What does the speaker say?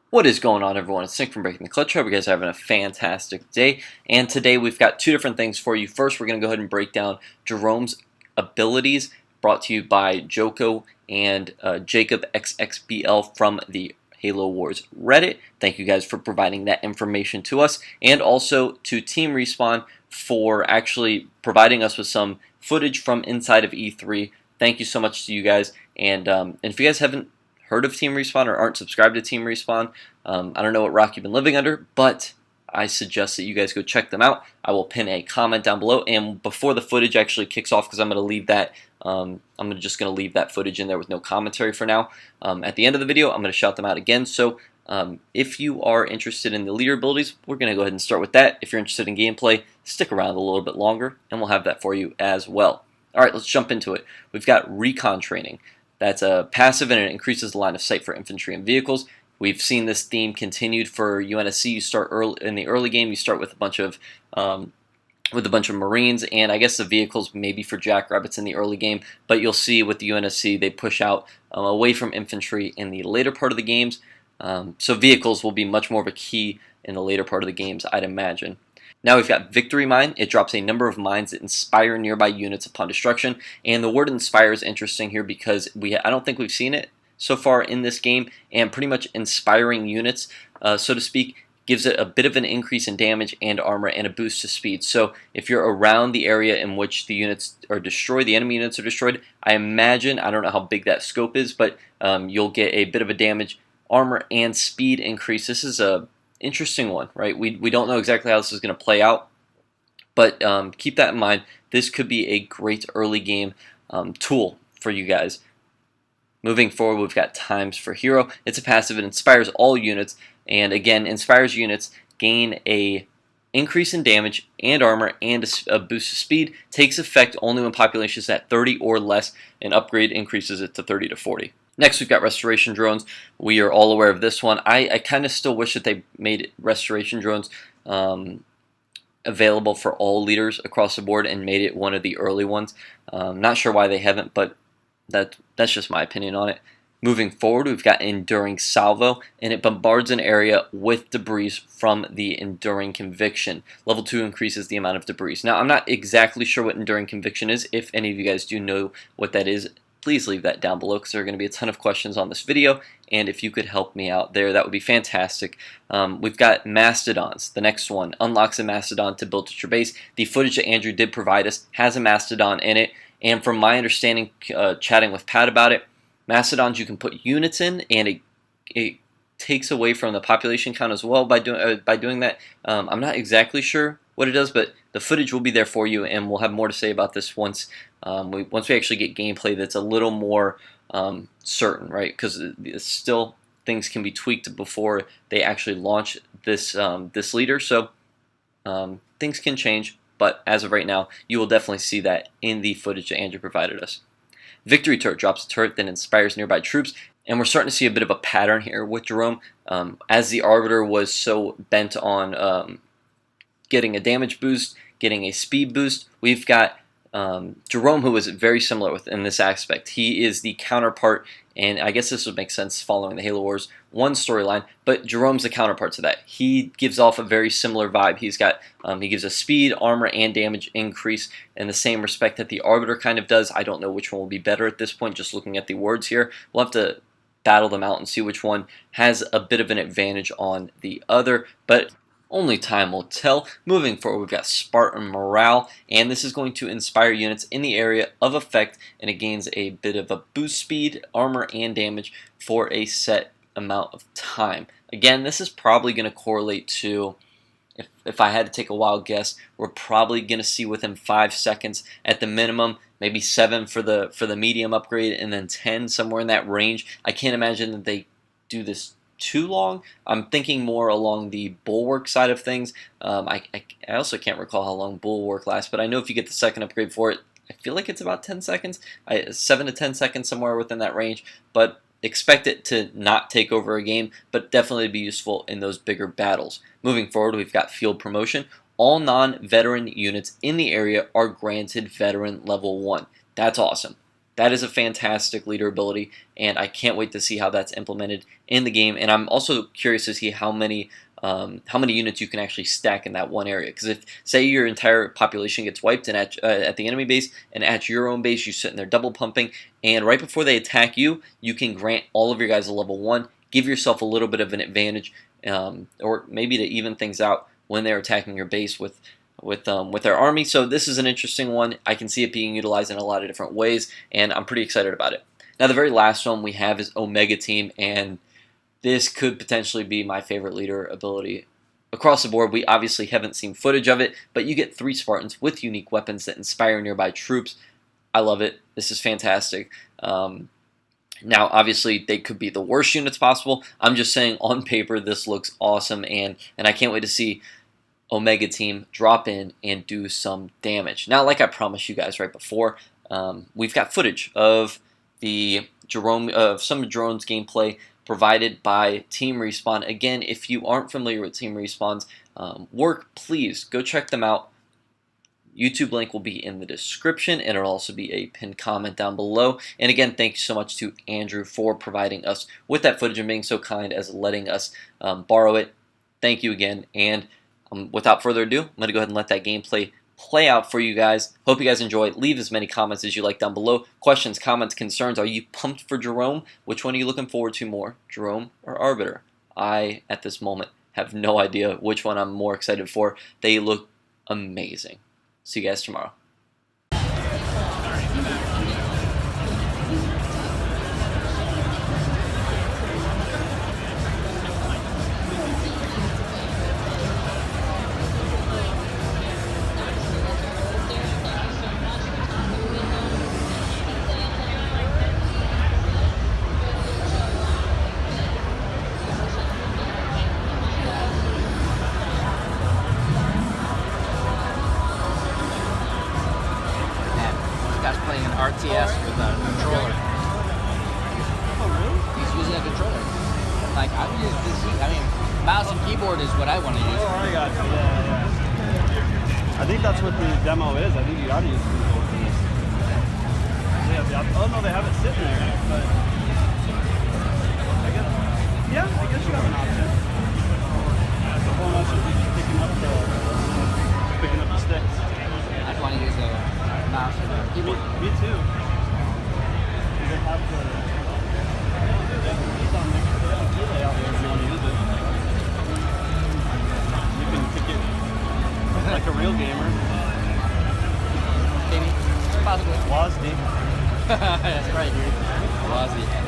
What is going on, everyone? It's Nick from Breaking the Clutch. Hope you guys are having a fantastic day. And today we've got two different things for you. First, we're going to go ahead and break down Jerome's abilities, brought to you by Joko and Jacob XXBL from the Halo Wars Reddit. Thank you guys for providing that information to us, and also to Team Respawn for actually providing us with some footage from inside of E3. Thank you so much to you guys. And if you guys haven't heard of Team Respawn or aren't subscribed to Team Respawn, I don't know what rock you've been living under, but I suggest that you guys go check them out. I will pin a comment down below, and before the footage actually kicks off, because I'm going to leave that, just going to leave that footage in there with no commentary for now. At the end of the video, I'm going to shout them out again. So if you are interested in the leader abilities, we're going to go ahead and start with that. If you're interested in gameplay, stick around a little bit longer, and we'll have that for you as well. All right, let's jump into it. We've got Recon Training. That's a passive, and it increases the line of sight for infantry and vehicles. We've seen this theme continued for UNSC. You start early in the early game. You start with a bunch of Marines, and I guess the vehicles maybe for Jackrabbits in the early game. But you'll see with the UNSC they push out away from infantry in the later part of the games. So vehicles will be much more of a key in the later part of the games, I'd imagine. Now we've got Victory Mine. It drops a number of mines that inspire nearby units upon destruction. And the word inspire is interesting here because I don't think we've seen it so far in this game. And pretty much inspiring units, so to speak, gives it a bit of an increase in damage and armor and a boost to speed. So if you're around the area in which the units are destroyed, the enemy units are destroyed, I imagine, I don't know how big that scope is, but you'll get a bit of a damage, armor, and speed increase. This is a interesting one, right? We don't know exactly how this is going to play out, but keep that in mind. This could be a great early game tool for you guys. Moving forward, we've got Times for Hero. It's a passive. It inspires all units, and again, inspires units gain a increase in damage and armor and a boost of speed. Takes effect only when population is at 30 or less, and upgrade increases it to 30 to 40. Next, we've got Restoration Drones. We are all aware of this one. I kind of still wish that they made Restoration Drones available for all leaders across the board and made it one of the early ones. Not sure why they haven't, but that's just my opinion on it. Moving forward, we've got Enduring Salvo, and it bombards an area with debris from the Enduring Conviction. Level 2 increases the amount of debris. Now, I'm not exactly sure what Enduring Conviction is. If any of you guys do know what that is, please leave that down below because there are going to be a ton of questions on this video, and if you could help me out there, that would be fantastic. We've got Mastodons. The next one unlocks a Mastodon to build at your base. The footage that Andrew did provide us has a Mastodon in it, and from my understanding, chatting with Pat about it, Mastodons you can put units in, and it takes away from the population count as well by doing that. I'm not exactly sure what it does, but the footage will be there for you, and we'll have more to say about this once we actually get gameplay that's a little more certain, right? Because still things can be tweaked before they actually launch this this leader, so things can change. But as of right now, you will definitely see that in the footage that Andrew provided us. Victory Turret drops a turret that inspires nearby troops, and we're starting to see a bit of a pattern here with Jerome. As the Arbiter was so bent on getting a damage boost, getting a speed boost, we've got Jerome, who is very similar in this aspect. He is the counterpart, and I guess this would make sense following the Halo Wars 1 storyline, but Jerome's the counterpart to that. He gives off a very similar vibe. He gives a speed, armor, and damage increase in the same respect that the Arbiter kind of does. I don't know which one will be better at this point, just looking at the words here. We'll have to battle them out and see which one has a bit of an advantage on the other, but only time will tell. Moving forward, we've got Spartan Morale, and this is going to inspire units in the area of effect, and it gains a bit of a boost speed, armor, and damage for a set amount of time. Again, this is probably going to correlate to, if I had to take a wild guess, we're probably going to see within 5 seconds at the minimum, maybe 7 for the medium upgrade, and then 10 somewhere in that range. I can't imagine that they do this too long. I'm thinking more along the bulwark side of things. I also can't recall how long bulwark lasts, but I know if you get the second upgrade for it, I feel like it's about 10 seconds, 7 to 10 seconds, somewhere within that range, but expect it to not take over a game, but definitely be useful in those bigger battles. Moving forward, we've got Field Promotion. All non-veteran units in the area are granted Veteran Level 1. That's awesome. That is a fantastic leader ability, and I can't wait to see how that's implemented in the game. And I'm also curious to see how many units you can actually stack in that one area. Because if, say, your entire population gets wiped and at the enemy base, and at your own base, you're sitting there double pumping, and right before they attack you, you can grant all of your guys a level 1, give yourself a little bit of an advantage, or maybe to even things out when they're attacking your base with their army. So this is an interesting one. I can see it being utilized in a lot of different ways, and I'm pretty excited about it. Now, the very last one we have is Omega Team, and this could potentially be my favorite leader ability across the board. We obviously haven't seen footage of it, but you get 3 Spartans with unique weapons that inspire nearby troops. I love it. This is fantastic. Now, obviously, they could be the worst units possible. I'm just saying, on paper, this looks awesome, and I can't wait to see Omega Team drop in and do some damage. Now, like I promised you guys right before, we've got footage of the Jerome, some of Jerome's gameplay provided by Team Respawn. Again, if you aren't familiar with Team Respawn's work, please go check them out. YouTube link will be in the description, and it'll also be a pinned comment down below. And again, thank you so much to Andrew for providing us with that footage and being so kind as letting us borrow it. Thank you again, and without further ado, I'm going to go ahead and let that gameplay play out for you guys. Hope you guys enjoy. Leave as many comments as you like down below. Questions, comments, concerns. Are you pumped for Jerome? Which one are you looking forward to more, Jerome or Arbiter? I, at this moment, have no idea which one I'm more excited for. They look amazing. See you guys tomorrow. Playing an RTS with a controller. Oh, really? He's using a controller. Like, I would use BtC. I mean, mouse and keyboard is what I want to use. Oh, I got you. Yeah. I think that's what the demo is. I think you ought to use the controller for this. Oh, no, they have it sitting there. But I guess, yeah, I guess you have an option. The whole mouse should be picking up the sticks. I'd want to use a mouse and a keyboard. Me too. They have the keys on there. They have a key layout there if you want to use it. You can pick it like a real gamer. Maybe. Possibly. WASD. That's right, dude. WASD.